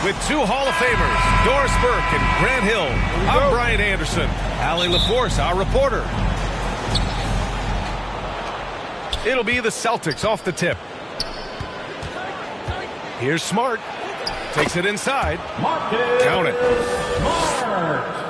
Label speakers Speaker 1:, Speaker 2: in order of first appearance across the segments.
Speaker 1: With two Hall of Famers, Doris Burke and Grant Hill, I'm Brian Anderson. Allie LaForce, our reporter. It'll be the Celtics off the tip. Here's Smart. Takes it inside. Count it.
Speaker 2: Smart.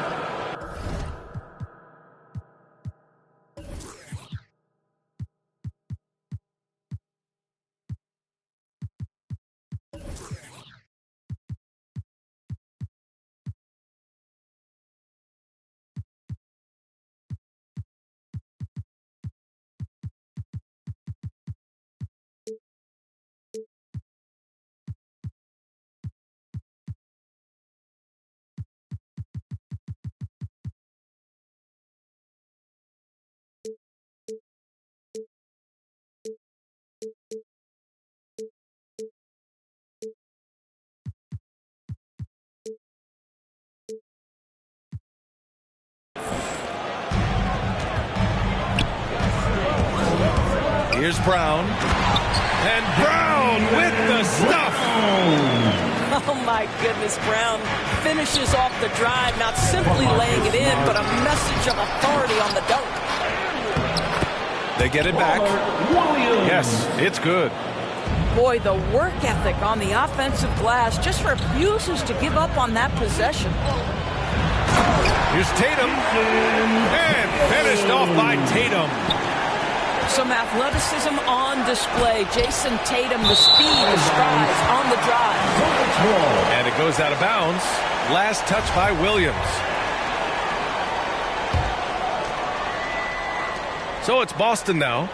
Speaker 1: Here's Brown. And Brown with the stuff.
Speaker 3: Oh, my goodness. Brown finishes off the drive, not simply laying it in, but a message of authority on the dunk.
Speaker 1: They get it back. Yes, it's good.
Speaker 3: Boy, the work ethic on the offensive glass just refuses to give up on that possession.
Speaker 1: Here's Tatum. And finished off by Tatum.
Speaker 3: Some athleticism on display. Jason Tatum, the speed, the strides on the drive.
Speaker 1: And it goes out of bounds. Last touch by Williams. So it's Boston now.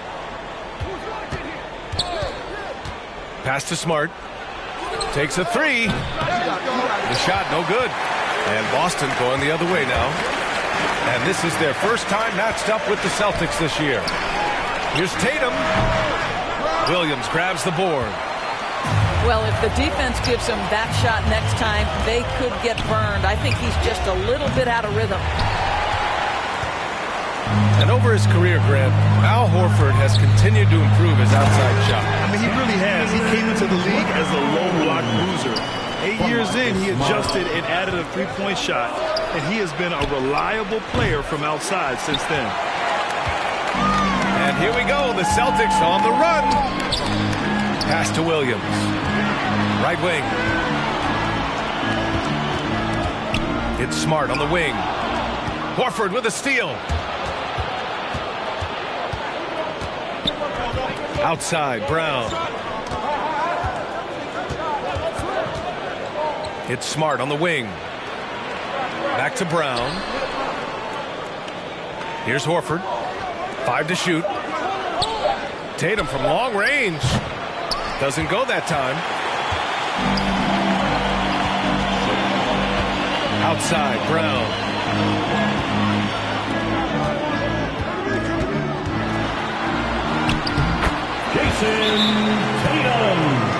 Speaker 1: Pass to Smart. Takes a three. The shot no good. And Boston going the other way now. And this is their first time matched up with the Celtics this year. Here's Tatum. Williams grabs the board.
Speaker 3: Well, if the defense gives him that shot next time, they could get burned. I think he's just a little bit out of rhythm.
Speaker 1: And over his career, Grant, Al Horford has continued to improve his outside shot.
Speaker 4: I mean, he really has. He came into the league as a low block bruiser. 8 years in, he adjusted and added a three-point shot, and he has been a reliable player from outside since then.
Speaker 1: And here we go, the Celtics on the run. Pass to Williams. Right wing. It's Smart on the wing. Horford with a steal. Outside, Brown. It's Smart on the wing. Back to Brown. Here's Horford. 5 to shoot. Tatum from long range. Doesn't go that time. Outside, Brown.
Speaker 2: Jason Tatum.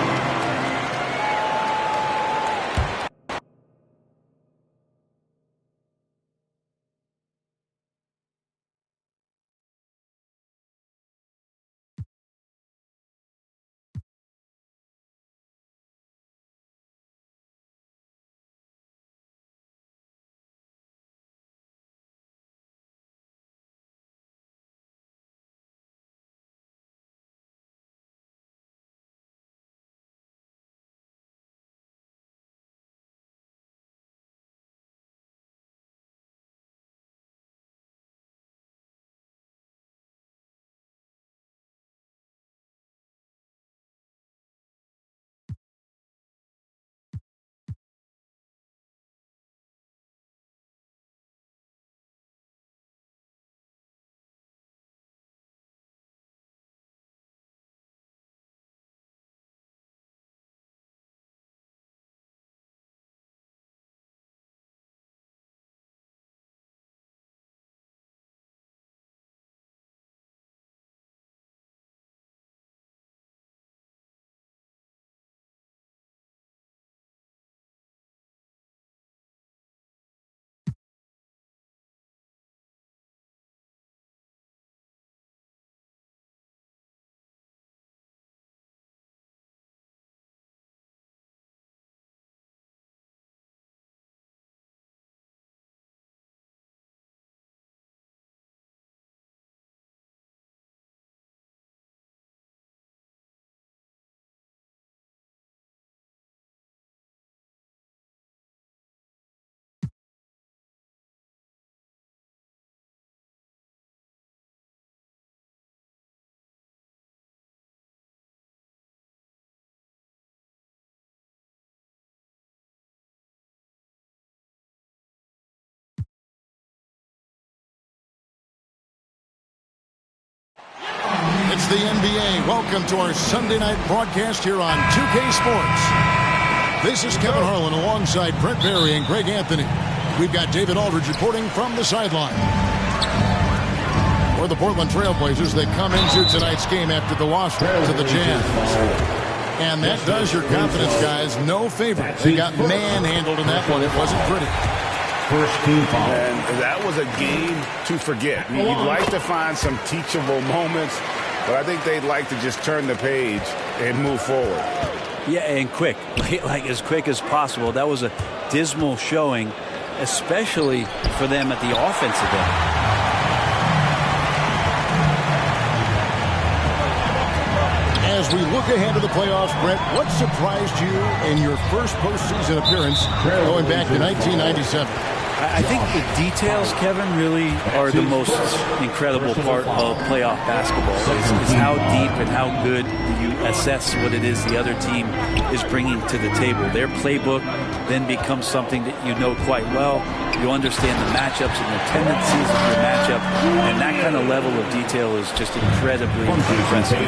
Speaker 5: the NBA. Welcome to our Sunday night broadcast here on 2K Sports. This is Kevin Harlan alongside Brent Barry and Greg Anthony. We've got David Aldridge reporting from the sideline. For the Portland Trailblazers, they come into tonight's game after the loss to the Jazz. And that does your confidence, guys, no favor. They got manhandled in that one. It wasn't pretty.
Speaker 2: First team foul.
Speaker 6: And that was a game to forget. You'd like to find some teachable moments, but I think they'd like to just turn the page and move forward.
Speaker 7: Yeah, and quick, like as quick as possible. That was a dismal showing, especially for them at the offensive end.
Speaker 5: As we look ahead to the playoffs, Brett, what surprised you in your first postseason appearance going back to 1997?
Speaker 7: I think the details, Kevin, really are the most incredible part of playoff basketball. Is how deep and how good you assess what it is the other team is bringing to the table. Their playbook then becomes something that you know quite well. You understand the matchups and the tendencies of your matchup, and that kind of level of detail is just incredibly impressive.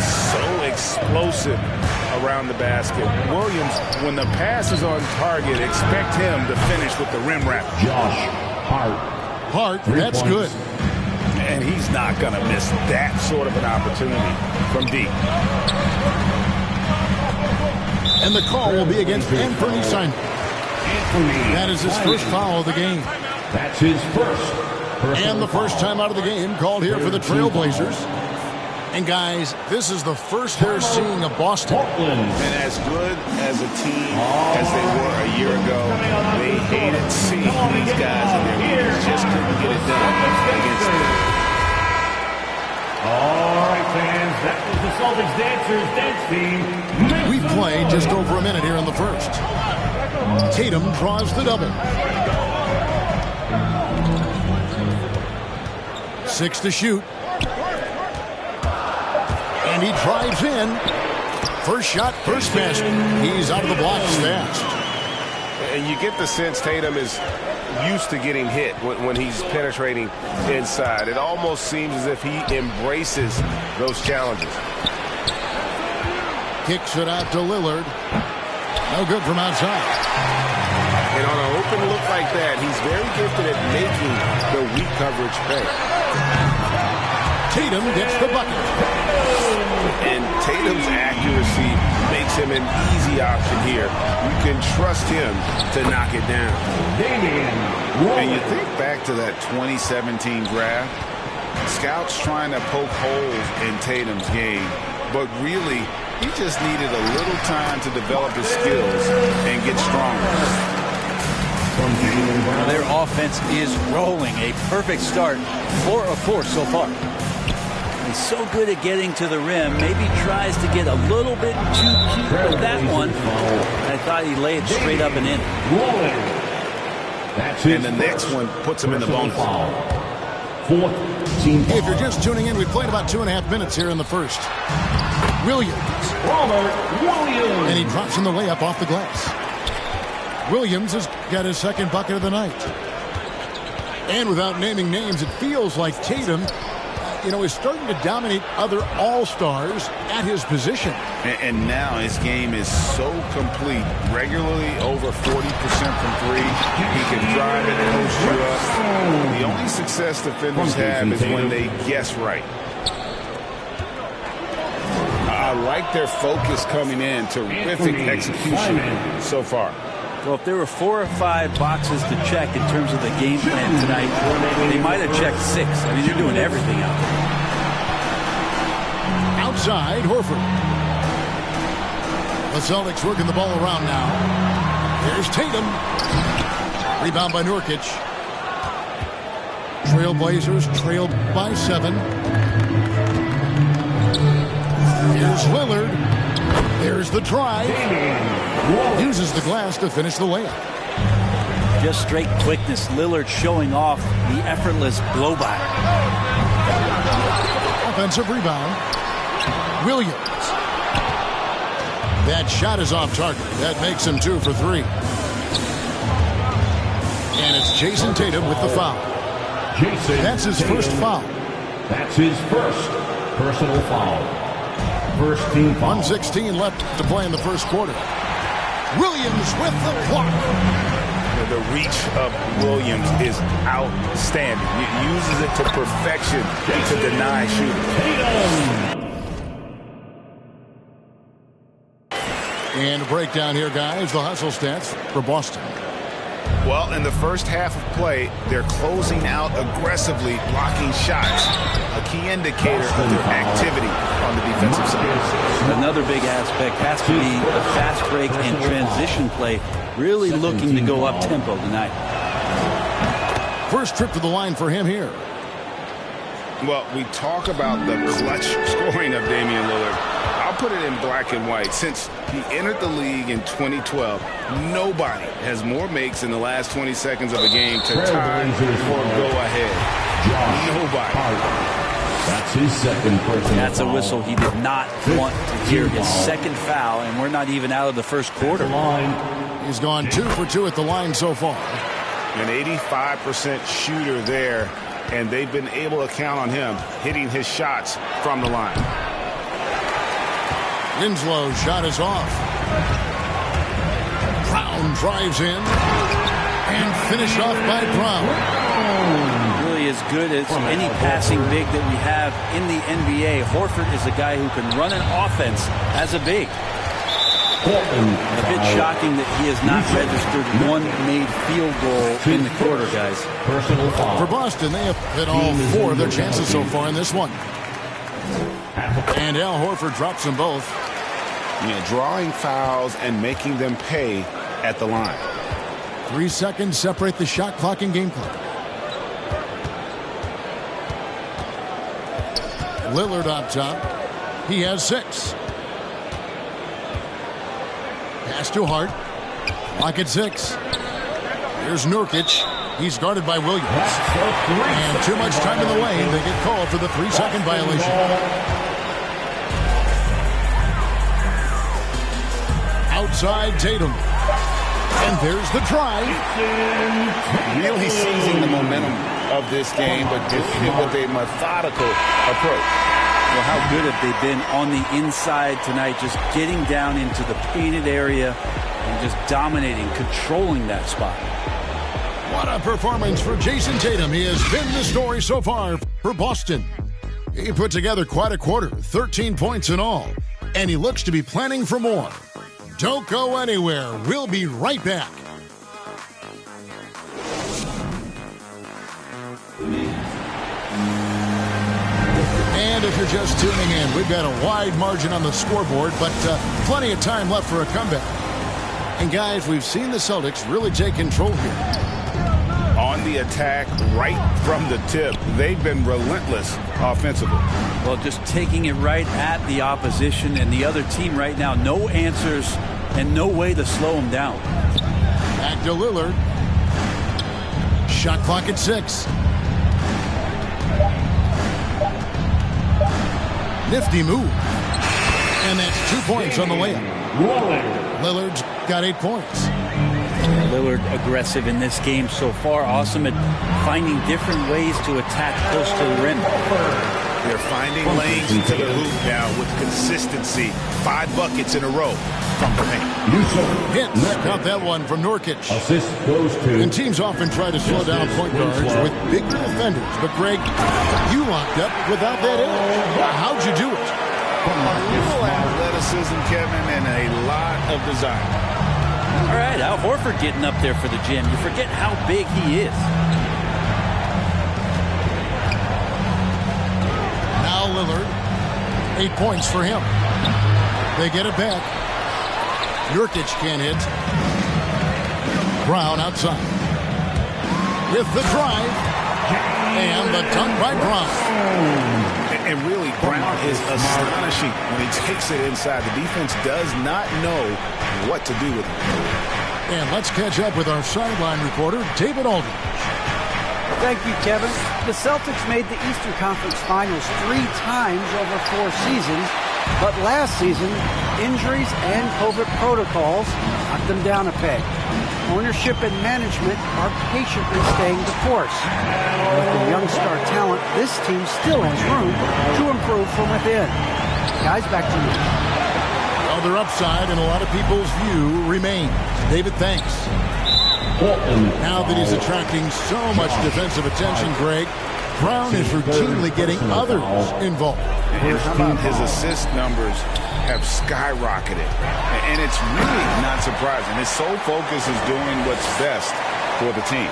Speaker 6: So explosive around the basket. Williams, when the pass is on target, expect him to finish with the rim wrap.
Speaker 2: Josh
Speaker 5: Hart, that's good.
Speaker 6: And he's not going to miss that sort of an opportunity from deep.
Speaker 5: And the call will be against Anthony Simon. That is his first foul of the game.
Speaker 2: That's his first.
Speaker 5: And the first time out of the game called here for the Trailblazers. And guys, this is the first they're seeing of Boston.
Speaker 6: And as good as a team as they were a year ago, they hated seeing these guys in their games. Just couldn't get it done against them.
Speaker 2: All right, fans, that was the Celtics Dancers dance team.
Speaker 5: We've played just over a minute here in the first. Tatum draws the double. 6 to shoot. And he drives in. First shot, first basket. He's out of the blocks fast.
Speaker 1: And you get the sense Tatum is used to getting hit when he's penetrating inside. It almost seems as if he embraces those challenges.
Speaker 5: Kicks it out to Lillard. No good from outside.
Speaker 1: And on an open look like that, he's very gifted at making the weak coverage pay.
Speaker 5: Tatum gets the bucket.
Speaker 1: And Tatum's accuracy makes him an easy option here. You can trust him to knock it down.
Speaker 6: And you think back to that 2017 draft, scouts trying to poke holes in Tatum's game, but really, he just needed a little time to develop his skills and get stronger.
Speaker 7: Now their offense is rolling. A perfect start. 4 of 4 so far. He's so good at getting to the rim. Maybe tries to get a little bit too cute with that one. I thought he laid it straight up and in.
Speaker 6: And the next one puts him in the bonus.
Speaker 5: If you're just tuning in, we played about 2.5 minutes here in the first. Williams. And he drops in the layup off the glass. Williams has got his second bucket of the night. And without naming names, it feels like Tatum, is starting to dominate other all-stars at his position.
Speaker 6: And now his game is so complete. Regularly over 40% from three. He can drive it, post you up. The only success defenders have is when they guess right. I like their focus coming in. Terrific execution so far.
Speaker 7: Well, if there were 4 or 5 boxes to check in terms of the game plan tonight, they might have checked 6. I mean, they're doing everything out there.
Speaker 5: Outside, Horford. The Celtics working the ball around now. Here's Tatum. Rebound by Nurkic. Trailblazers trailed by 7. Here's Lillard. There's the drive. Uses the glass to finish the layup.
Speaker 7: Just straight quickness. Lillard showing off the effortless blow-by.
Speaker 5: Offensive rebound. Williams. That shot is off target. That makes him 2 for 3. And it's Jason Tatum with the foul. That's his first foul.
Speaker 2: That's his first personal foul. First team foul.
Speaker 5: 1:16 left to play in the first quarter. Williams with the block.
Speaker 6: The reach of Williams is outstanding. He uses it to perfection to deny shooting.
Speaker 5: And a breakdown here, guys. The hustle stats for Boston.
Speaker 6: Well, in the first half of play, they're closing out aggressively, blocking shots. A key indicator of their activity on the defensive side.
Speaker 7: Another big aspect has to be a fast break and transition play. Really looking to go up tempo tonight.
Speaker 5: First trip to the line for him here.
Speaker 6: Well, we talk about the clutch scoring of Damian Lillard. I'll put it in black and white. Since he entered the league in 2012, nobody has more makes in the last 20 seconds of a game to tie or go ahead. Nobody.
Speaker 2: That's his second personal
Speaker 7: That's a whistle he did not want to hear. His second foul, and we're not even out of the first quarter.
Speaker 5: He's gone 2 for 2 at the line so far.
Speaker 6: An 85% shooter there, and they've been able to count on him hitting his shots from the line.
Speaker 5: Winslow's shot is off. Brown drives in and finished off by Brown.
Speaker 7: Really as good as any passing big that we have in the NBA. Horford is a guy who can run an offense as a big. A bit shocking that he has not registered one made field goal in the quarter, guys.
Speaker 2: Personal foul.
Speaker 5: For Boston, they have hit all 4 of their chances so far in this one. And Al Horford drops them both.
Speaker 6: Drawing fouls and making them pay at the line.
Speaker 5: 3 seconds separate the shot clock and game clock. Lillard up top. He has 6. Pass to Hart. Clock at 6. Here's Nurkic. He's guarded by Williams. And too much time in the lane. They get called for the 3-second violation. Outside Tatum. And there's the drive.
Speaker 6: Really seizing the momentum of this game, but doing it with a methodical approach.
Speaker 7: Well, how good have they been on the inside tonight, just getting down into the painted area and just dominating, controlling that spot.
Speaker 5: What a performance for Jason Tatum. He has been the story so far for Boston. He put together quite a quarter, 13 points in all, and he looks to be planning for more. Don't go anywhere. We'll be right back. And if you're just tuning in, we've got a wide margin on the scoreboard, but plenty of time left for a comeback. And guys, we've seen the Celtics really take control here.
Speaker 6: On the attack right from the tip, they've been relentless offensively.
Speaker 7: Well, just taking it right at the opposition and the other team right now. No answers and no way to slow them down.
Speaker 5: Back to Lillard. Shot clock at 6. Nifty move. And that's 2 points on the layup. Lillard's got 8 points.
Speaker 7: Lillard aggressive in this game so far. Awesome at finding different ways to attack close to the rim.
Speaker 6: They're finding lanes to the hoop now with consistency. 5 buckets in a row from the paint.
Speaker 5: Hits. Got that one from Nurkic.
Speaker 2: Assist goes to.
Speaker 5: And teams often try to slow down point guards with bigger defenders. But, Greg, you locked up without that edge. How'd you do it?
Speaker 6: A little athleticism, Kevin, and a lot of desire.
Speaker 7: All right, Al Horford getting up there for the gym. You forget how big he is.
Speaker 5: Now Lillard, 8 points for him. They get it back. Nurkic can't hit. Brown outside. With the drive. And the dunk by Brown.
Speaker 6: And really, Brown is astonishing when he takes it inside. The defense does not know what to do with it.
Speaker 5: And let's catch up with our sideline reporter, David Aldridge.
Speaker 8: Thank you, Kevin. The Celtics made the Eastern Conference Finals 3 times over 4 seasons, But last season, injuries and COVID protocols knocked them down a peg. Ownership and management are patiently staying the course. With the young star talent, this team still has room to improve from within. Guys, back to you.
Speaker 5: Other upside in a lot of people's view remains. David, thanks. Now that he's attracting so much defensive attention, Greg, Brown is routinely getting others involved.
Speaker 6: His assist numbers have skyrocketed. And it's really not surprising. His sole focus is doing what's best for the team.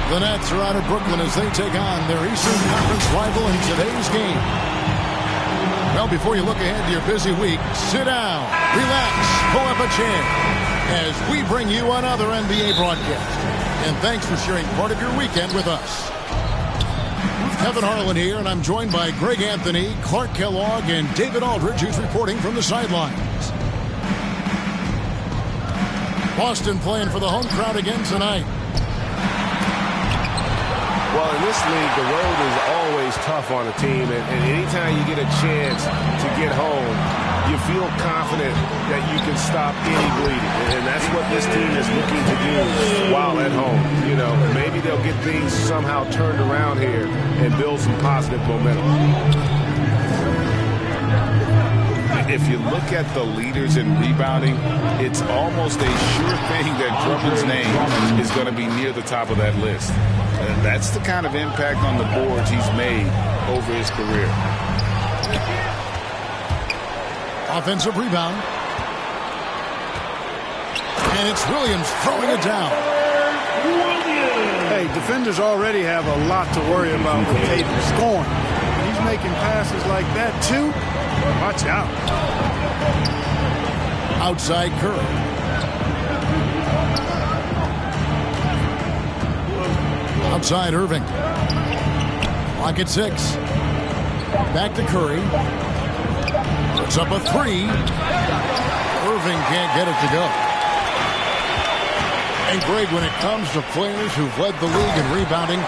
Speaker 5: The Nets are out of Brooklyn as they take on their Eastern Conference rival in today's game. Well, before you look ahead to your busy week, sit down, relax, pull up a chair as we bring you another NBA broadcast. And thanks for sharing part of your weekend with us. Kevin Harlan here, and I'm joined by Greg Anthony, Clark Kellogg, and David Aldridge, who's reporting from the sidelines. Boston playing for the home crowd again tonight.
Speaker 1: Well, in this league, the road is always tough on a team, and anytime you get a chance to get home, you feel confident that you can stop any bleeding, and that's what this team is looking to do while at home. You know, maybe they'll get things somehow turned around here and build some positive momentum.
Speaker 6: If you look at the leaders in rebounding, it's almost a sure thing that Drummond's name is going to be near the top of that list. And that's the kind of impact on the boards he's made over his career.
Speaker 5: Offensive rebound. And it's Williams throwing it down.
Speaker 4: Hey, defenders already have a lot to worry about with Tatum scoring. He's making passes like that, too. Watch out.
Speaker 5: Outside Curry. Outside Irving. Clock at 6. Back to Curry. Puts up a three. Irving can't get it to go. And Greg, when it comes to players who've led the league in rebounding,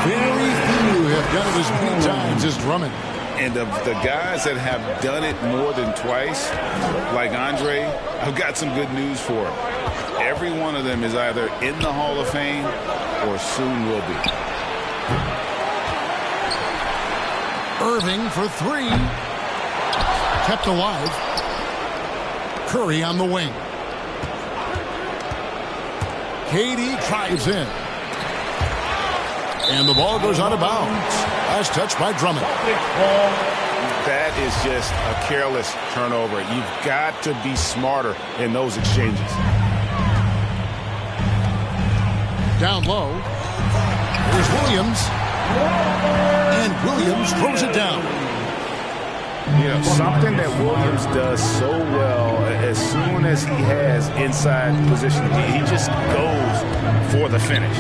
Speaker 5: very few have done it as many times as Drummond.
Speaker 6: And of the guys that have done it more than twice, like Andre, I've got some good news for him. Every one of them is either in the Hall of Fame or soon will be.
Speaker 5: Irving for three. Kept alive. Curry on the wing. KD drives in. And the ball goes out of bounds. Last touch by Drummond.
Speaker 6: That is just a careless turnover. You've got to be smarter in those exchanges.
Speaker 5: Down low. Here's Williams. And Williams throws it down.
Speaker 6: You know, something that Williams does so well, as soon as he has inside position, he just goes for the finish.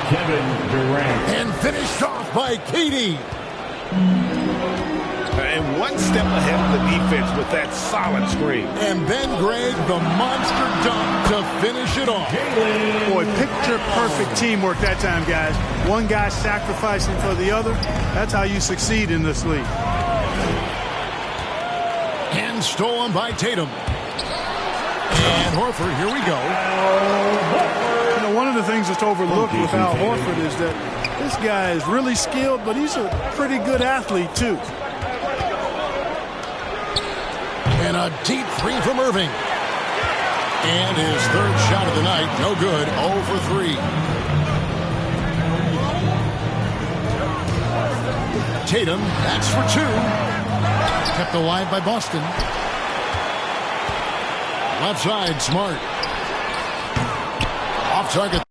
Speaker 2: Kevin Durant.
Speaker 5: And finished off by KD.
Speaker 6: And one step ahead of the defense with that solid screen.
Speaker 5: And then Greg, the monster dunk to finish it off.
Speaker 4: Boy, picture-perfect teamwork that time, guys. One guy sacrificing for the other. That's how you succeed in this league.
Speaker 5: And stolen by Tatum. And Horford, here we go.
Speaker 4: You know, one of the things that's overlooked with Al Horford is that this guy is really skilled, but he's a pretty good athlete, too.
Speaker 5: And a deep three from Irving. And his third shot of the night, no good, 0 for 3. Tatum, that's for 2. Kept alive by Boston. Left side, Smart. Off target.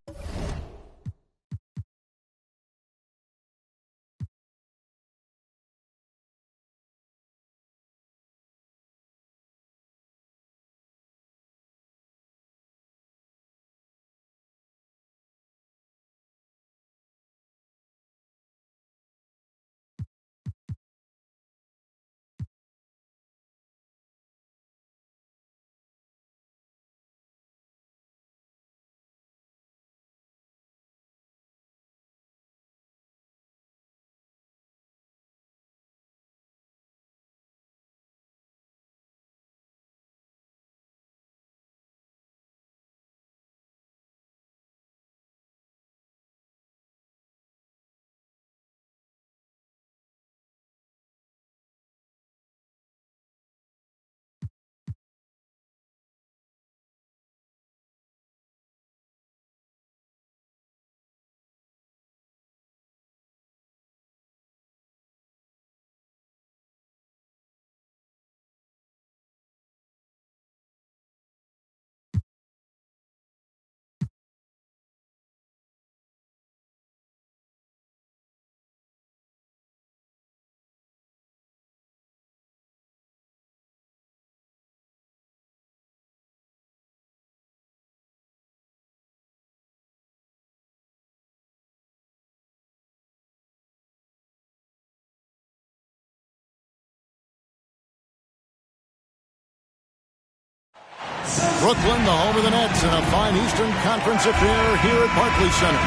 Speaker 5: Brooklyn, the home of the Nets, in a fine Eastern Conference affair here at Barclays Center.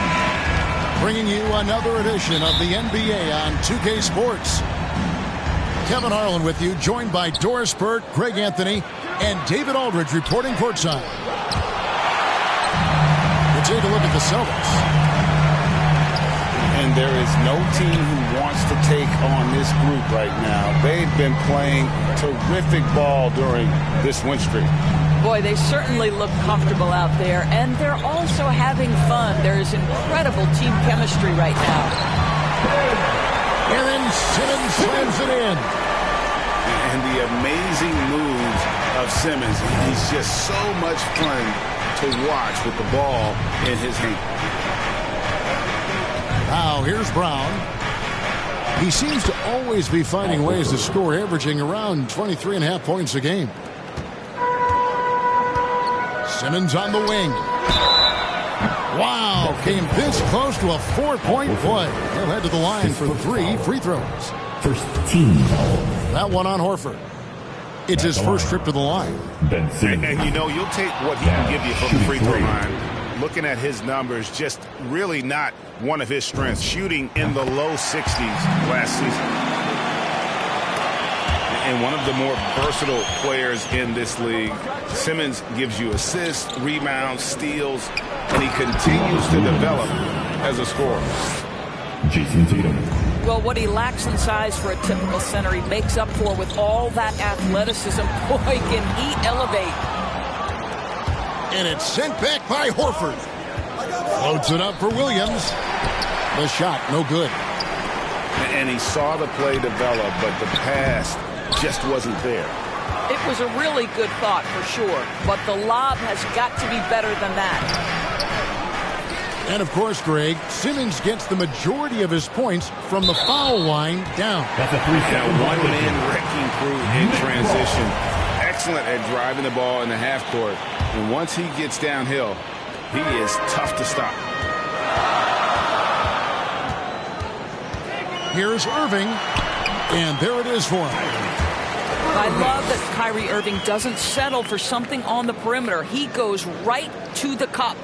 Speaker 5: Bringing you another edition of the NBA on 2K Sports. Kevin Harlan with you, joined by Doris Burt, Greg Anthony, and David Aldridge reporting courtside. We'll take a look at the Celtics.
Speaker 6: And there is no team who wants to take on this group right now. They've been playing terrific ball during this win streak.
Speaker 3: Boy, they certainly look comfortable out there, and they're also having fun. There's incredible team chemistry right now.
Speaker 5: And then Simmons slams it in.
Speaker 6: And the amazing moves of Simmons. He's just so much fun to watch with the ball in his hand.
Speaker 5: Now, here's Brown. He seems to always be finding ways to score, averaging around 23.5 points a game. Simmons on the wing. Wow, came this close to a 4-point play. He'll head to the line for 3 free throws.
Speaker 2: First team.
Speaker 5: That one on Horford. It's his first trip to the line.
Speaker 6: And you know, you'll take what he can give you from the free throw line. Looking at his numbers, just really not one of his strengths. Shooting in the low 60s last season. And one of the more versatile players in this league. Simmons gives you assists, rebounds, steals, and he continues to develop as a scorer.
Speaker 2: Jason Tatum.
Speaker 3: Well, what he lacks in size for a typical center, he makes up for with all that athleticism. Boy, can he elevate.
Speaker 5: And it's sent back by Horford. Floats it up for Williams. The shot, no good.
Speaker 6: And he saw the play develop, but the pass just wasn't there.
Speaker 3: It was a really good thought for sure, but the lob has got to be better than that.
Speaker 5: And of course, Greg, Simmons gets the majority of his points from the foul line down.
Speaker 2: That's a 3-second
Speaker 6: one-man wrecking crew in transition. Excellent at driving the ball in the half court. And once he gets downhill, he is tough to stop.
Speaker 5: Here's Irving, and there it is for him.
Speaker 3: I love that Kyrie Irving doesn't settle for something on the perimeter. He goes right to the cup.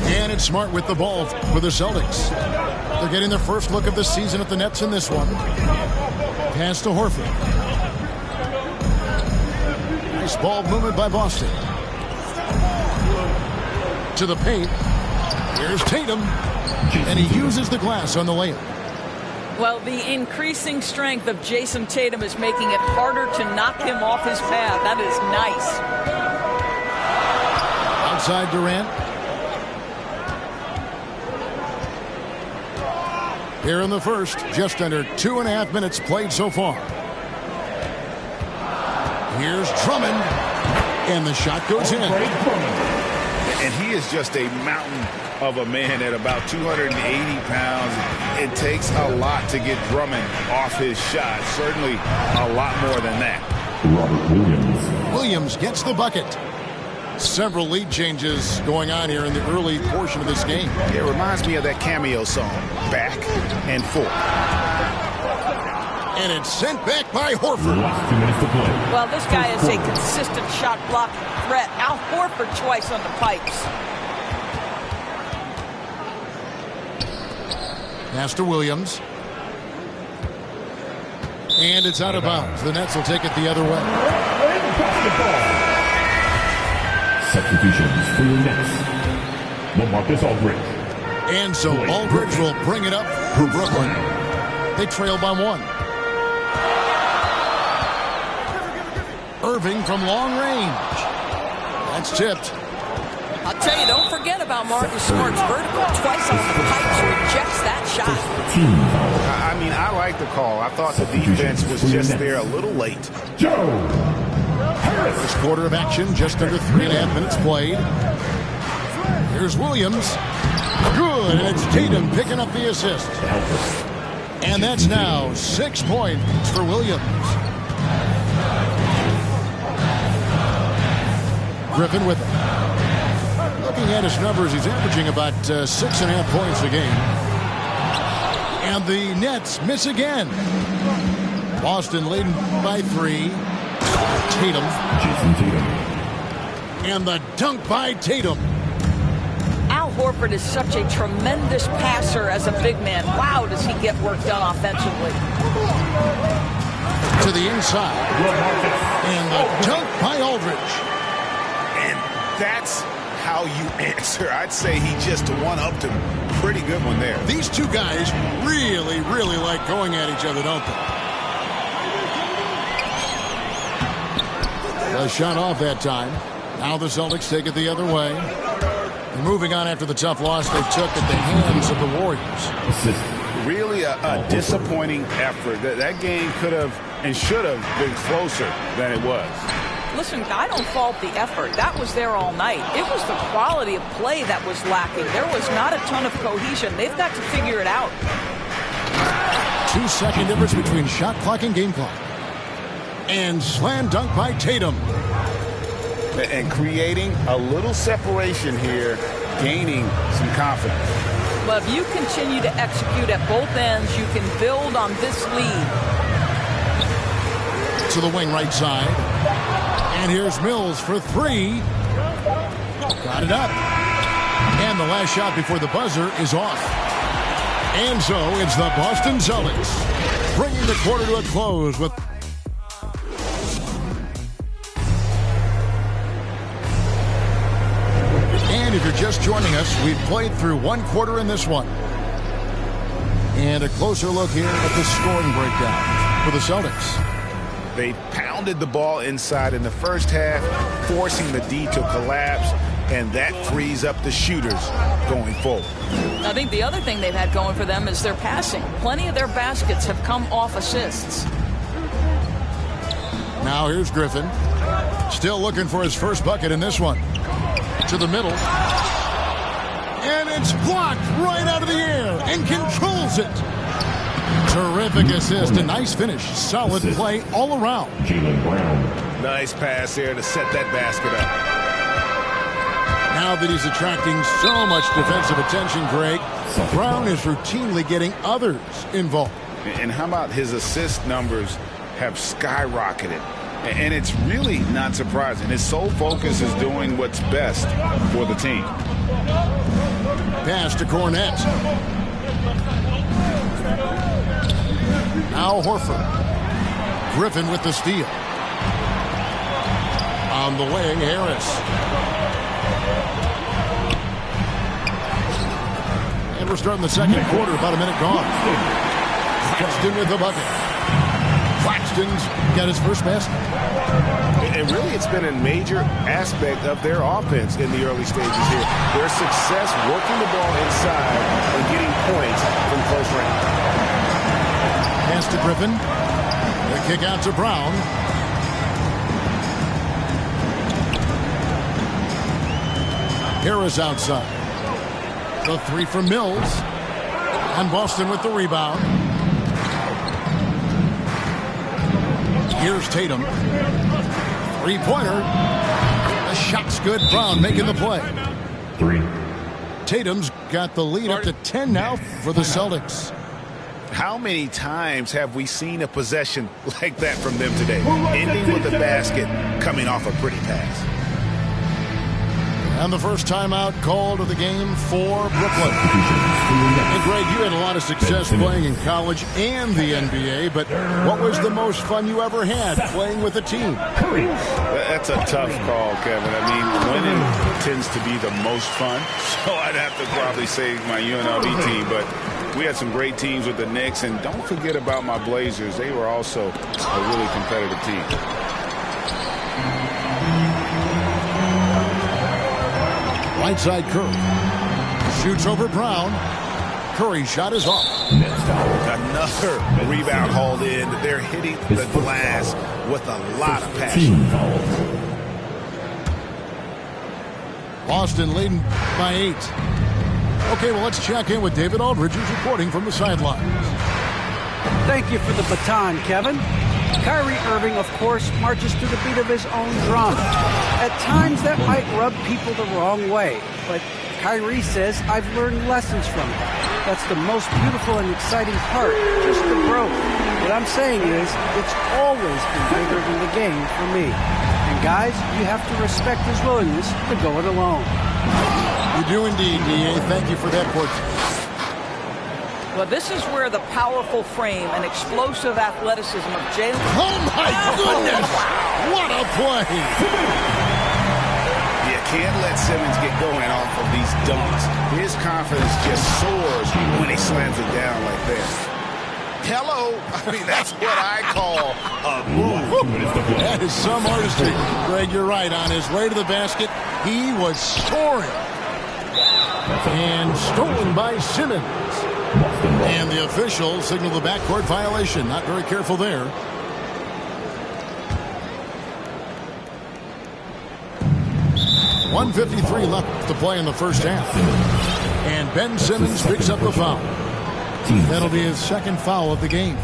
Speaker 5: And it's Smart with the ball for the Celtics. They're getting their first look of the season at the Nets in this one. Pass to Horford. Nice ball movement by Boston. To the paint. Here's Tatum. And he uses the glass on the layup.
Speaker 3: Well, the increasing strength of Jason Tatum is making it harder to knock him off his path. That is nice.
Speaker 5: Outside Durant. Here in the first, just under 2.5 minutes played so far. Here's Drummond, and the shot goes in.
Speaker 6: And he is just a mountain of a man at about 280 pounds. It takes a lot to get Drummond off his shot. Certainly a lot more than that.
Speaker 5: Williams gets the bucket. Several lead changes going on here in the early portion of this game.
Speaker 6: It reminds me of that cameo song, Back and Forth.
Speaker 5: And it's sent back by Horford.
Speaker 3: Well, this guy is a consistent shot blocking threat. Al Horford twice on the pipes.
Speaker 5: Pass to Williams. And it's out of bounds. The Nets will take it the other way.
Speaker 2: Substitutions for your Nets. LaMarcus Aldridge.
Speaker 5: And so Aldridge will bring it up for Brooklyn. They trail by 1. Irving from long range. That's tipped.
Speaker 3: I'll tell you, don't forget about Marcus Smart's vertical. Twice on the pipes, rejects that shot.
Speaker 6: I mean, I like the call. I thought the defense was just there a little late.
Speaker 5: First quarter of action, just under 3.5 minutes played. Here's Williams. Good, and it's Tatum picking up the assist. And that's now 6 points for Williams. Griffin with it. Looking at his numbers, he's averaging about 6.5 points a game. And the Nets miss again. Boston leading by 3. Tatum. And the dunk by Tatum.
Speaker 3: Al Horford is such a tremendous passer as a big man. Wow, does he get work done offensively.
Speaker 5: To the inside. And the dunk by Aldridge.
Speaker 6: And that's how you answer. I'd say he just one-upped him. Pretty good one there.
Speaker 5: These two guys really, really like going at each other, don't they? A shot off that time. Now the Celtics take it the other way. And moving on after the tough loss they took at the hands of the Warriors.
Speaker 6: Really a disappointing effort. That game could have and should have been closer than it was.
Speaker 3: Listen, I don't fault the effort. That was there all night. It was the quality of play that was lacking. There was not a ton of cohesion. They've got to figure it out.
Speaker 5: 2-second difference between shot clock and game clock. And slam dunk by Tatum.
Speaker 6: And creating a little separation here, gaining some confidence.
Speaker 3: But if you continue to execute at both ends, you can build on this lead.
Speaker 5: To the wing right side. And here's Mills for 3. Got it up. And the last shot before the buzzer is off. And so it's the Boston Celtics bringing the quarter to a close with... And if you're just joining us, we've played through 1 quarter in this one. And a closer look here at the scoring breakdown for the Celtics.
Speaker 6: They pounded the ball inside in the first half, forcing the D to collapse, and that frees up the shooters going forward.
Speaker 3: I think the other thing they've had going for them is their passing. Plenty of their baskets have come off assists.
Speaker 5: Now here's Griffin. Still looking for his first bucket in this one. To the middle. And it's blocked right out of the air and controls it. Terrific assist. A nice finish. Solid play all around.
Speaker 1: Nice pass there to set that basket up.
Speaker 5: Now that he's attracting so much defensive attention, Greg, Brown is routinely getting others involved.
Speaker 6: And how about his assist numbers have skyrocketed? And it's really not surprising. His sole focus is doing what's best for the team.
Speaker 5: Pass to Cornette. Now Horford. Griffin with the steal. On the wing, Harris. And we're starting the second quarter, about a minute gone. Claxton with the bucket. Claxton's got his first basket.
Speaker 1: And really, it's been a major aspect of their offense in the early stages here. Their success working the ball inside and getting points from close range.
Speaker 5: Pass to Griffin. The kick out to Brown. Harris outside. The three from Mills. And Boston with the rebound. Here's Tatum. Three-pointer. The shot's good. Brown making the play. Tatum's got the lead up to 10 now for the Celtics.
Speaker 6: How many times have we seen a possession like that from them today? Ending with a basket, coming off a pretty pass.
Speaker 5: And the first timeout called of the game for Brooklyn. And Greg, you had a lot of success playing in college and the NBA, but what was the most fun you ever had playing with a team?
Speaker 6: That's a tough call, Kevin. I mean, winning tends to be the most fun, so I'd have to probably say my UNLV team, but we had some great teams with the Knicks, and don't forget about my Blazers. They were also a really competitive team.
Speaker 5: Right side Curry. Shoots over Brown. Curry's shot is off.
Speaker 6: Another rebound hauled in. They're hitting the glass with a lot of passion.
Speaker 5: Boston leading by 8. Okay, well, let's check in with David Aldridge, who's reporting from the sidelines.
Speaker 8: Thank you for the baton, Kevin. Kyrie Irving, of course, marches to the beat of his own drum. At times, that might rub people the wrong way, but Kyrie says, I've learned lessons from it. That's the most beautiful and exciting part, just the growth. What I'm saying is, it's always been bigger than the game for me. And guys, you have to respect his willingness to go it alone.
Speaker 5: You do indeed, D.A. Thank you for that portrait.
Speaker 3: Well, this is where the powerful frame and explosive athleticism of Jalen...
Speaker 5: Oh, my goodness! What a play!
Speaker 6: You can't let Simmons get going off of these dunks. His confidence just soars when he slams it down like that. Hello. I mean, that's what I call a move.
Speaker 5: That is some artistry. Greg, you're right. On his way to the basket, he was soaring. And stolen by Simmons. And the officials signal the backcourt violation. Not very careful there. .153 left to play in the first half. And Ben Simmons picks up the foul. That'll be his second foul of the game.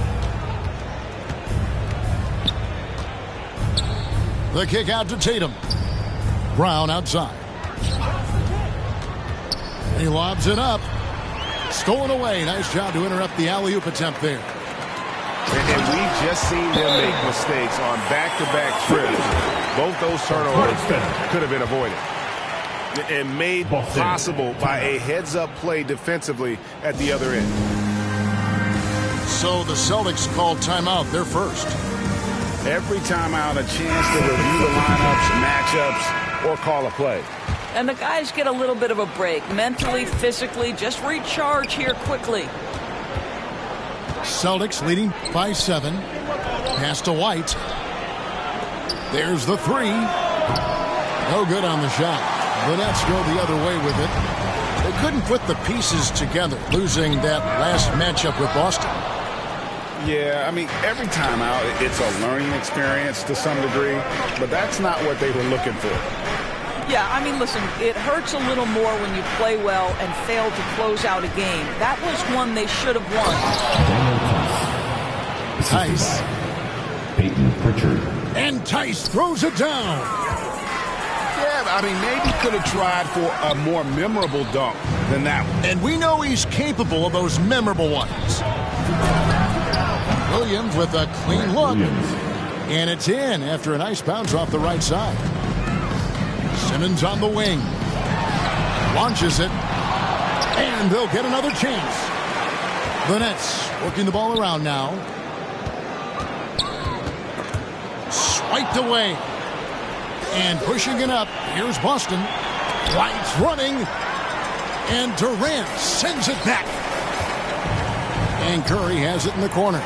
Speaker 5: The kick out to Tatum. Brown outside. And he lobs it up. Stolen away. Nice job to interrupt the alley-oop attempt there.
Speaker 1: And we've just seen them make mistakes on back-to-back trips. Both those turnovers could have been avoided. And made possible by a heads-up play defensively at the other end.
Speaker 5: So the Celtics called timeout. They're first.
Speaker 6: Every timeout, a chance to review the lineups, matchups, or call a play.
Speaker 3: And the guys get a little bit of a break. Mentally, physically, just recharge here quickly.
Speaker 5: Celtics leading by 7. Pass to White. There's the 3. No good on the shot. The Nets go the other way with it. They couldn't put the pieces together, losing that last matchup with Boston.
Speaker 6: Yeah, I mean, every time out, it's a learning experience to some degree, but that's not what they were looking for.
Speaker 3: Yeah, I mean, listen, it hurts a little more when you play well and fail to close out a game. That was one they should have won.
Speaker 5: Tice.
Speaker 9: Peyton Pritchard.
Speaker 5: And Tice throws it down.
Speaker 6: Yeah, I mean, maybe could have tried for a more memorable dunk than that one.
Speaker 5: And we know he's capable of those memorable ones. Williams with a clean look. And it's in after a nice bounce off the right side. Simmons on the wing. Launches it. And they'll get another chance. The Nets working the ball around now. Swiped away. And pushing it up. Here's Boston. White's running. And Durant sends it back. And Curry has it in the corner.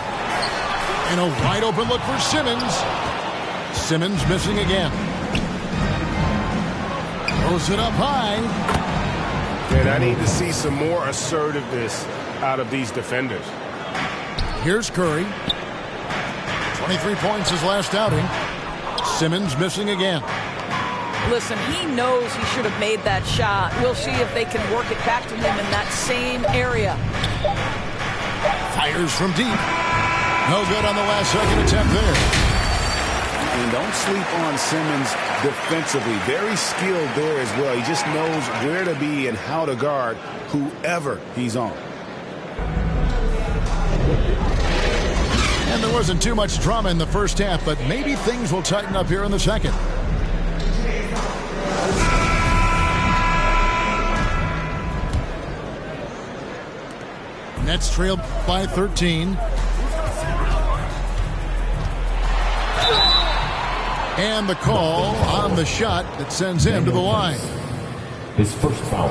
Speaker 5: And a wide open look for Simmons. Simmons missing again. Throws it up high.
Speaker 1: And I need to see some more assertiveness out of these defenders.
Speaker 5: Here's Curry. 23 points his last outing. Simmons missing again.
Speaker 3: Listen, he knows he should have made that shot. We'll see if they can work it back to him in that same area.
Speaker 5: Fires from deep. No good on the last second attempt there.
Speaker 6: And don't sleep on Simmons defensively. Very skilled there as well. He just knows where to be and how to guard whoever he's on.
Speaker 5: And there wasn't too much drama in the first half, but maybe things will tighten up here in the second. Nets trailed by 13. And the call on the shot that sends him to the line.
Speaker 9: His first foul.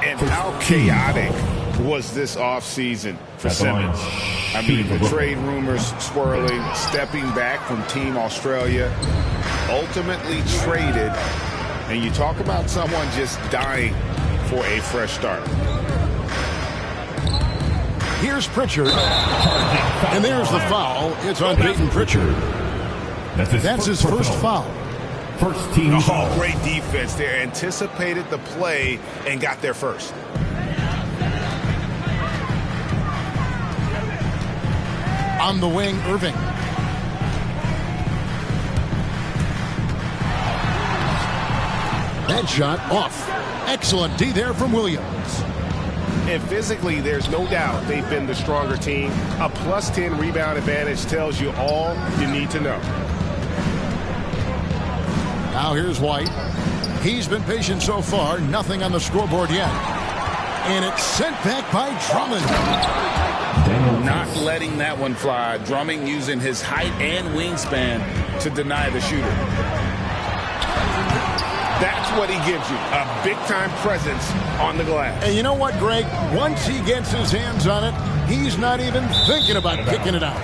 Speaker 6: And how chaotic was this offseason for Simmons? I mean, the trade rumors swirling, stepping back from Team Australia, ultimately traded, and you talk about someone just dying for a fresh start.
Speaker 5: Here's Pritchard. And there's the foul. It's on Peyton Pritchard. That's his first foul.
Speaker 9: First team foul.
Speaker 6: Oh, great defense there. Anticipated the play and got there first.
Speaker 5: On the wing, Irving. That shot off. Excellent D there from Williams.
Speaker 1: And physically, there's no doubt they've been the stronger team. A +10 rebound advantage tells you all you need to know.
Speaker 5: Now here's White. He's been patient so far. Nothing on the scoreboard yet. And it's sent back by Drummond.
Speaker 6: Not letting that one fly. Drummond using his height and wingspan to deny the shooter. That's what he gives you, a big-time presence on the glass.
Speaker 5: And you know what, Greg? Once he gets his hands on it, he's not even thinking about kicking it out.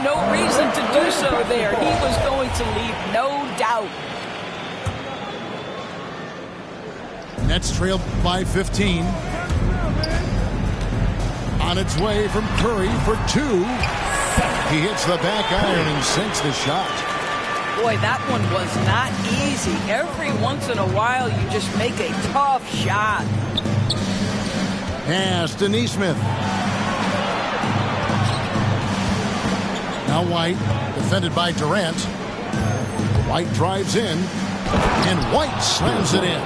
Speaker 3: No reason to do so there. He was going to leave, no doubt.
Speaker 5: Nets trailed by 15. On its way from Curry for 2. He hits the back iron and sinks the shot.
Speaker 3: Boy, that one was not easy. Every once in a while, you just make a tough shot.
Speaker 5: Pass to Nesmith. Now White, defended by Durant. White drives in, and White slams it in.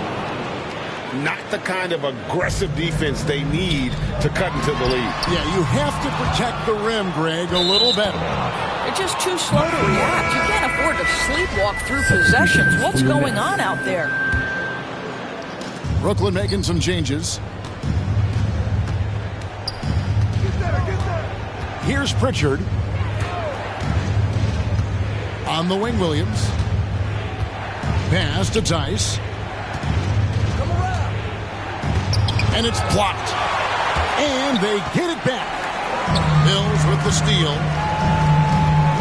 Speaker 6: Not the kind of aggressive defense they need to cut into the lead.
Speaker 5: Yeah, you have to protect the rim, Greg, a little better.
Speaker 3: They're just too slow to react. You can't afford to sleepwalk through possessions. What's going on out there?
Speaker 5: Brooklyn making some changes. Here's Pritchard. On the wing, Williams. Pass to Tice. And it's blocked. And they get it back. Mills with the steal.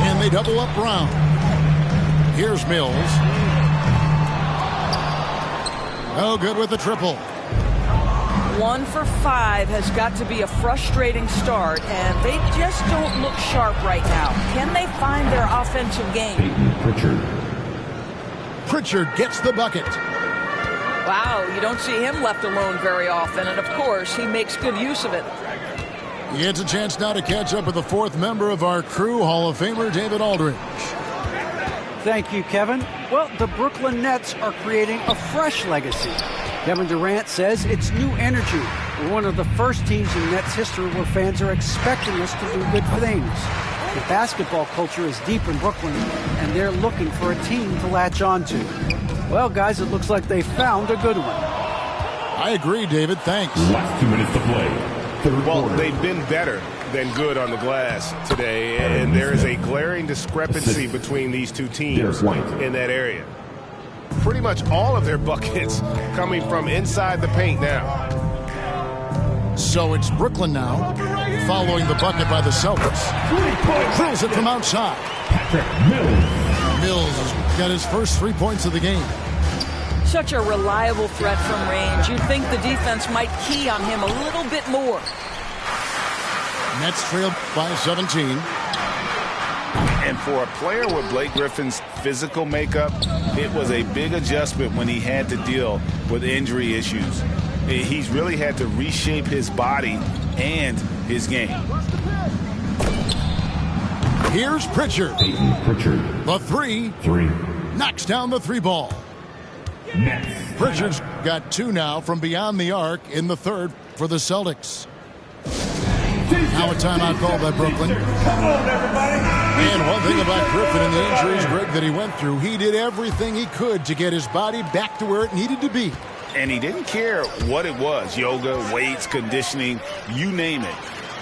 Speaker 5: And they double up Brown. Here's Mills. Oh, good with the triple.
Speaker 3: 1 for 5 has got to be a frustrating start, and they just don't look sharp right now. Can they find their offensive game?
Speaker 9: Peyton Pritchard.
Speaker 5: Pritchard gets the bucket.
Speaker 3: Wow, you don't see him left alone very often, and of course, he makes good use of it.
Speaker 5: He gets a chance now to catch up with the fourth member of our crew, Hall of Famer David Aldridge.
Speaker 8: Thank you, Kevin. Well, the Brooklyn Nets are creating a fresh legacy. Kevin Durant says it's new energy. We're one of the first teams in Nets history where fans are expecting us to do good things. The basketball culture is deep in Brooklyn, and they're looking for a team to latch on to. Well, guys, it looks like they found a good one.
Speaker 5: I agree, David. Thanks.
Speaker 9: Last 2 minutes to play. Third
Speaker 1: Well,
Speaker 9: quarter.
Speaker 1: they've been better than good on the glass today, and there is a glaring discrepancy between these two teams in that area. Pretty much all of their buckets coming from inside the paint now.
Speaker 5: So it's Brooklyn now, following the bucket by the Celtics. Drills it from outside. Mills has got his first 3 points of the game.
Speaker 3: Such a reliable threat from range. You'd think the defense might key on him a little bit more.
Speaker 5: Nets trail by 17.
Speaker 6: And for a player with Blake Griffin's physical makeup, it was a big adjustment when he had to deal with injury issues. He's really had to reshape his body and his game.
Speaker 5: Here's Pritchard.
Speaker 9: Peyton Pritchard.
Speaker 5: The three. Knocks down the 3 ball.
Speaker 9: Nets.
Speaker 5: Pritchard's got 2 now from beyond the arc in the third for the Celtics. Now a timeout called by Brooklyn.
Speaker 2: Come on, everybody.
Speaker 5: And one thing about Griffin and the injuries, Greg, that he went through, he did everything he could to get his body back to where it needed to be.
Speaker 6: And he didn't care what it was, yoga, weights, conditioning, you name it,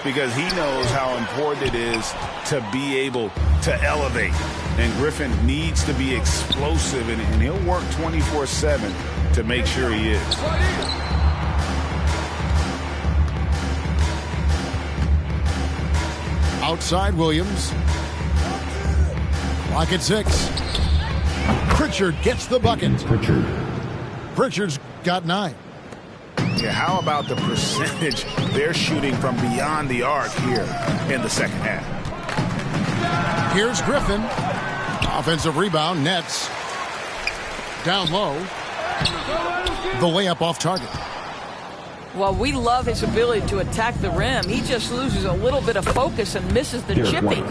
Speaker 6: because he knows how important it is to be able to elevate. And Griffin needs to be explosive, and he'll work 24/7 to make sure he is.
Speaker 5: Outside Williams. Clock at 6. Pritchard gets the bucket. Pritchard's got 9.
Speaker 6: Yeah, how about the percentage they're shooting from beyond the arc here in the second half?
Speaker 5: Here's Griffin. Offensive rebound, Nets. Down low. The layup off target.
Speaker 3: Well, we love his ability to attack the rim. He just loses a little bit of focus and misses the chipping.